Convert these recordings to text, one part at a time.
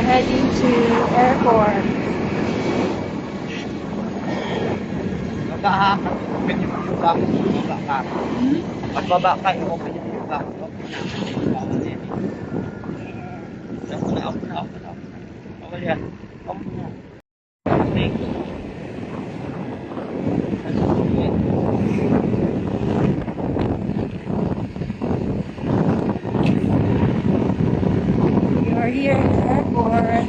we're heading to airport. Open yung baba mo, baba ka. Pag baba ka, open yung baba mo. Open na. Okay yan. Open na. Thank you. We are here in the airport.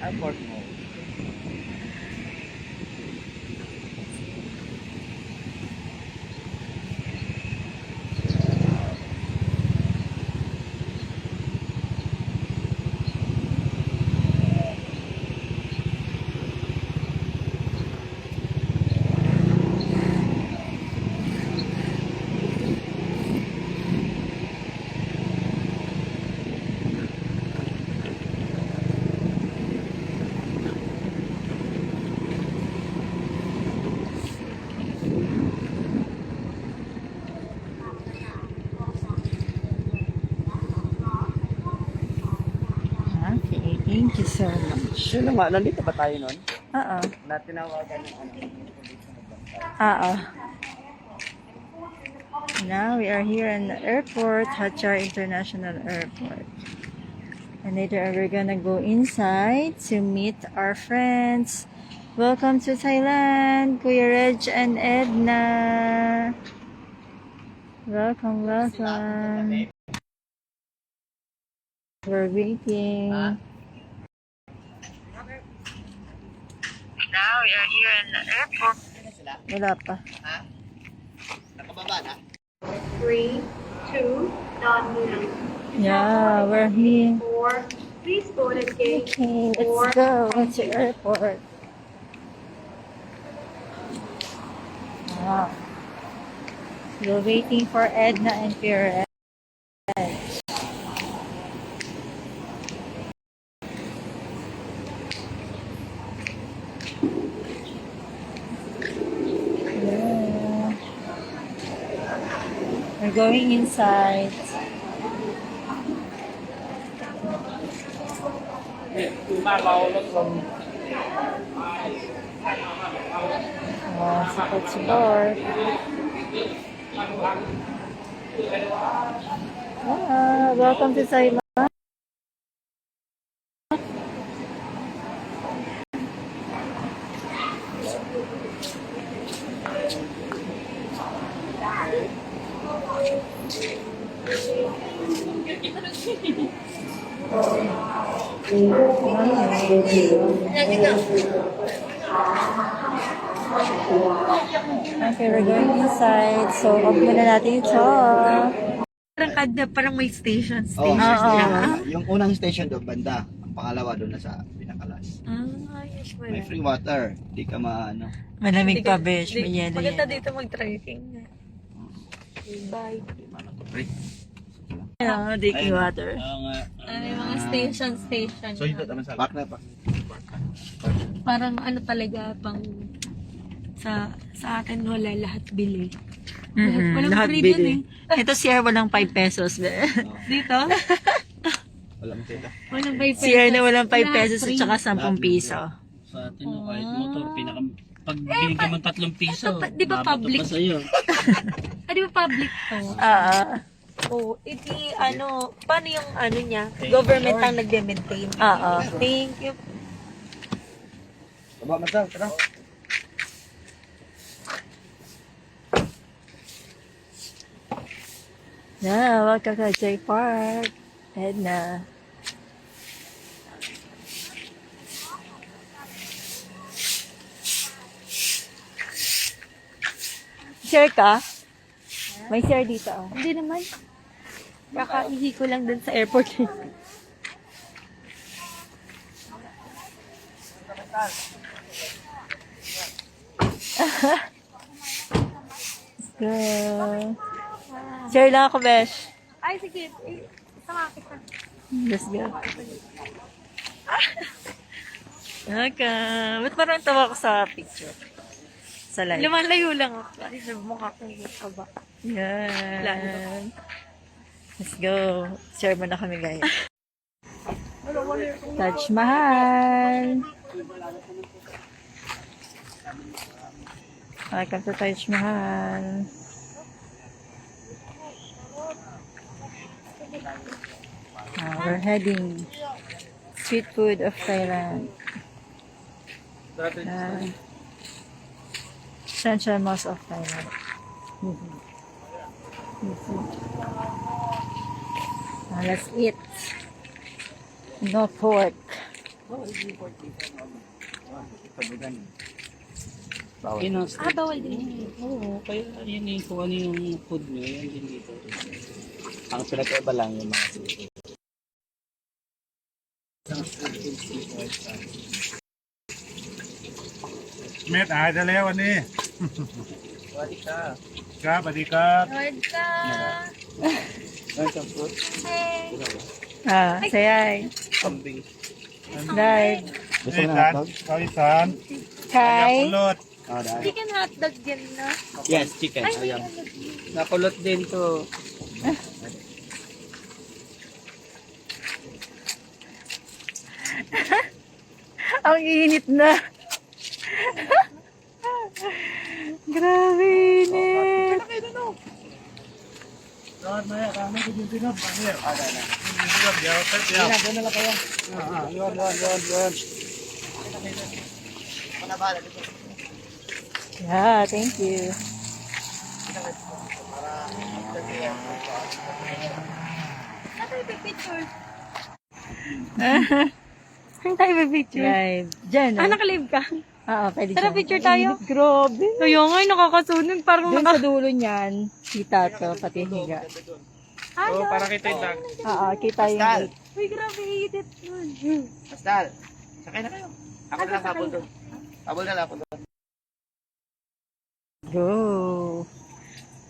Airport mo. Okay, thank you so much. Sino naman, nandito ba tayo nun? Oo. Na tinawagan ng Oo. Now we are here in the airport, Hachar International Airport. And later we're gonna go inside to meet our friends. Welcome to Thailand, Kuya Reg and Edna. Welcome. We're waiting. Now we are here in the airport. Wala pa. Ha? Nakababa na? 3, 2, non-moving. Yeah, we're here. 4, please go to gate Okay, 4. let's go to airport. Wow. We're waiting for Edna and Pierre. Yeah. We're going inside. Support. Welcome to Thailand. Okay, we're going inside. So, off muna natin ito. Parang kada, parang may station. Oo. Oo. Yung unang station doon, banda. Ang pangalawa doon na sa pinakalas. Ayos mo May free water. Di ka maano. Malamig pa, besh. May yelo Maganda yan. dito mag-trekking. Bye. Di man ako free. Ano, Dicky water. Ano yung mga station. So, ito naman sa park na pa. Parang ano talaga, pang sa atin wala lahat bili. Walang Lahat free bili. dun eh. Ito siya walang 5 pesos. Be. Dito? Wala mo sila. Walang 5 pesos. Siya na walang 5 Lahat pesos at free. saka 10 piso. Sa atin, no, kahit motor, pag binigyan mo 3 piso, Di ba babato public? pa sa'yo. Di ba public to? Oh, ano, paano yung ano niya? Government ang nagde-maintain. Oo. Thank you. Baba mo sa, tara. Yeah, welcome to J Park. Edna. Share ka? May share dito. Oh. Hindi naman. Kakaihi ko lang dun sa airport. Go. Share lang ako, Besh. Ay, sige. Sama kita. Let's go. Okay. Ba't parang tawa ko sa picture? Sa live. Lumalayo lang ako. Ay, sabi mo ka ba? Yan. Let's go. Share mo na kami, guys. Taj Mahal. Welcome to Taj Mahal. We're heading street food of Thailand. Central Mosque of Thailand. Let's eat. No pork. Bawal din. Oo, kaya yun yung kung ano yung food nyo, yan din dito. Ang pinag-iba lang yung mga seafood.เม็ดอายจะแล้ววันนี้ สวัสดีค่ะ ครับสวัสดีครับ Lord ka. Welcome food. Sayay. Kambing. Live. gusto mo นี่ ng ร้าน hotdog? ชาวอีสาน Kai. ยำปลาเลิศ Dahil. Chicken hotdog yan na. Yes, chicken. Ay, Ayan. Nakulot din to. Ang init na. Grabe init. Yun, maya, kami ko yung sinab. Ano yan? Sinab, yaw, pet, yaw. Doon na lang kayo. Yun. Yeah, thank you. Picture. Saan tayo picture? Live. Diyan, Ah, nakalive ka? Oo, pwede Tara, dyan. picture tayo. Ang init, grabe. Kaya nga, nakakasunog. Parang Doon sa dulo niyan, kita to, pati higa. Oo, para kita yung tag. Oo, kita yung Pascal. Uy, grabe, edit nun. Pascal. Sakay na kayo. Ako na lang habol doon. Habol na lang ako doon. Go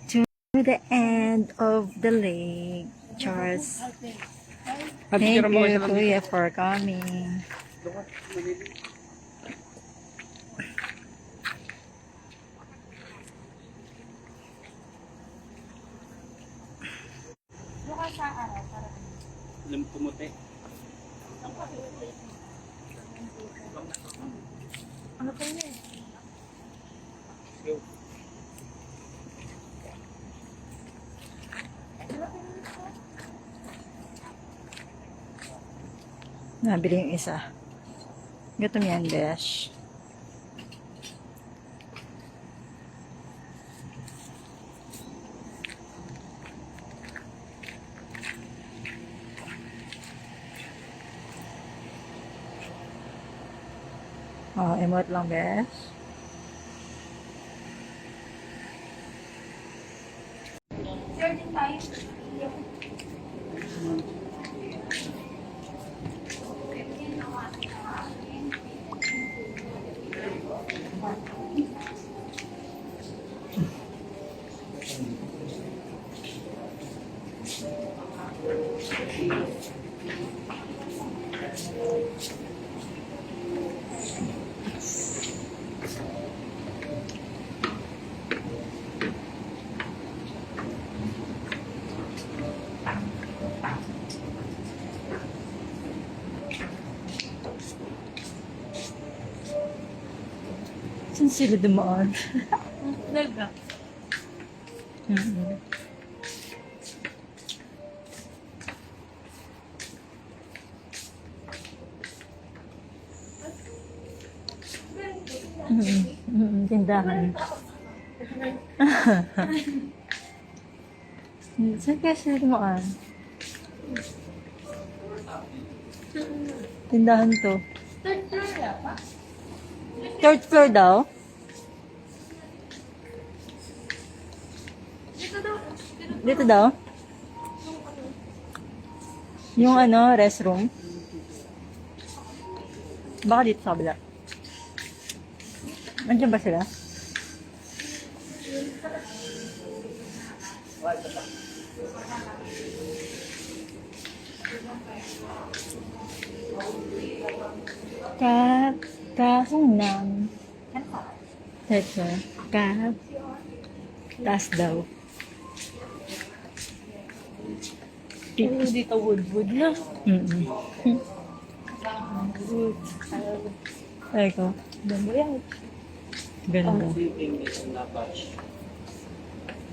to the end of the lake, Charles. Thank you, Kuya, for coming. Alam pumuti. Nabili yung isa. Gutom yan, Besh. Oh, emote lang, Besh. Saan sila dumaan? Nalga. Mm-hmm. Tindahan. Saan kaya sila dumaan? Tindahan to. Third floor daw? Dito daw? Yung ano, restroom? Baka dito sa kabila. Nandiyan ba sila? Ka, kahunam. Ito, ka, taas daw. Ano dito, wood na. Mm-mm. Ay ko, Ganda yan. ganda. Sleeping is not much.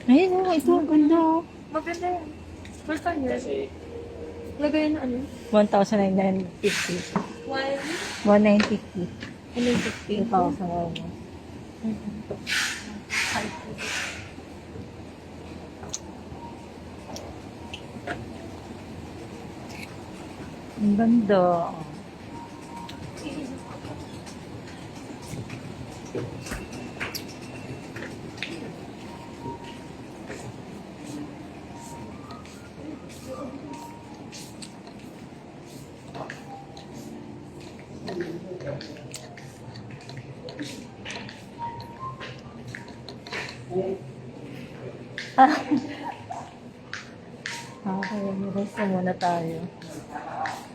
Ayun oh, ito, ganda oh. Maganda yan. First time yun. Kasi Lagay na ano? 1,950. 1,950. 2,000 almost. Ang ganda. Okay, rest muna tayo.